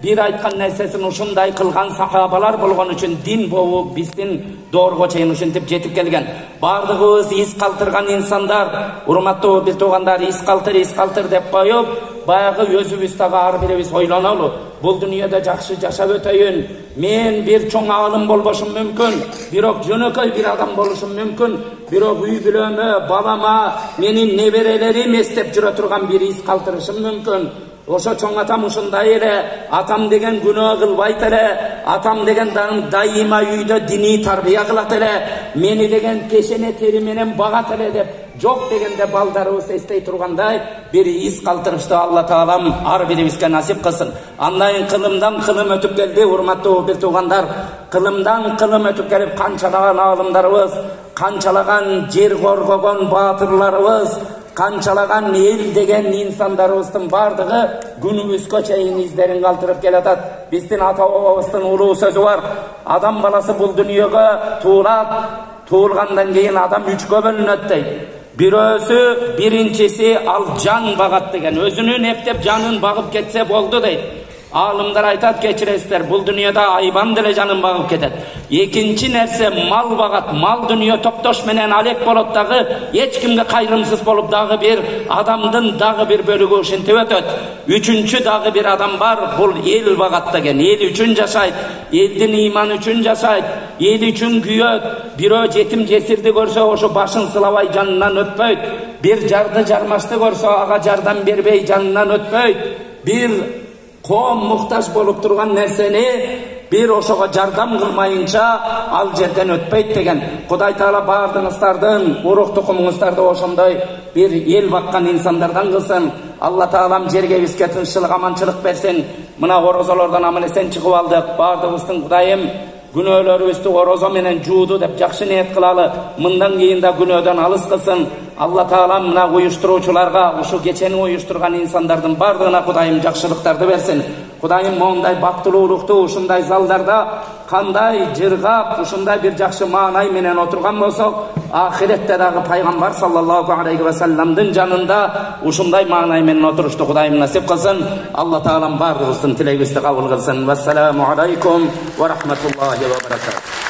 bir aytқан нәрсесін ушундай кылган сахабалар болгон үчүн дин болуп биздин доорго чейин ушинтип жетип келген. Бардыгыбыз из калтырган инсандар, урматтуу бир туугандар, из калтыр деп коюп, баягы өзүбүз дагы ар бирибиз ойлонолу. Бул дүйнөдө жакшы жашап өтөйүн. Мен бир чоң алым болбошум мүмкүн, бирок жөнөкөй бир адам болушум мүмкүн, бирок үй бүлөмө, балама, менин неберелерим эстеп жүрө турган бир из калтырышым мүмкүн. Ошо чоң атам ушундай эле, атам деген күнөө кылбайт эле, атам деген дайыма үйдө диний тарбия кылат эле, мени деген кешене тери менен багат эле деп жок дегенде балдарыбыз эстей тургандай бир из калтырышты Алла Таалам ар бирибизге насип кылсын. Андан кылымдан кылым өтүп келди, урматтуу бир туугандар. Кылымдан кылым өтүп келип канчалаган аалымдарыбыз, канчалаган жер коргогон баатырларыбыз, канчалаган эл деген инсандарыбыздын бардыгы күнүбүзгө чейин издерин калтырып келатат. Биздин ата бабабыздын улуу сөзү бар. Адам баласы бул дүйнөгө туулат, туылгандан кийин адам үчкө бөлүнөт дейт. Бирөөсү биринчиси ал жан багат деген, өзүнүн эптеп жанын багып кетсе болду дейт. Алымдар айтат, кечиресиздер, бул дүйнөдө айбан деле жанын багып кетет. Экинчи нерсе мал багат, мал дүйнө топтош менен алек болот дагы, эч кимге кайрымсыз болуп дагы бир адамдын дагы бир бөлүгү ушинтип өтөт. Үчүнчү дагы бир адам бар, бул эл багат деген. Эл үчүн жашайт, элдин ыйманы үчүн жашайт, эл үчүн күйөт. Бирөө жетим жесирди көрсө, ошо башын сылабай жанынан өтпөйт. Бир жарды жармашты көрсө, ага жардам бербей жанынан өтпөйт. Бир коом муктаж болуп турган нерсени бир ошого жардам кылмайынча ал жерден өтпөйт деген. Кудай Таала баардыгыңыздардын урук тукумуңуздарды ошондой бир эл баккан инсандардан кылсын. Алла Таалам жерге бизге тынччылык, аманчылык берсин. Мына орозолордон аман-эсен чыгып алдык. Баардыгыбыздын Кудайым күнөөлөрүбүздү орозо менен жууду деп жакшы ниет кылалы. Мындан кийин да күнөөдөн алыс кылсын. Алла Таалам мына уюштуруучуларга, ушу кечени уюштурган инсандардын бардыгына Кудайым жакшылыктарды берсин. Кудайым мондай бактылуулукту ушундай залдарда кандай жыргап, ушундай бир жакшы маанай менен отурган болсок, ахиретте дагы пайгамбар саллаллаху алейхи ва салламдын жанында ушундай маанай менен отурушту Кудайым насип кылсын. Алла Таалам бардыгыбыздын тилегибизди кабыл кылсын. Вассаламу алейкум ва рахматуллахи ва баракатух.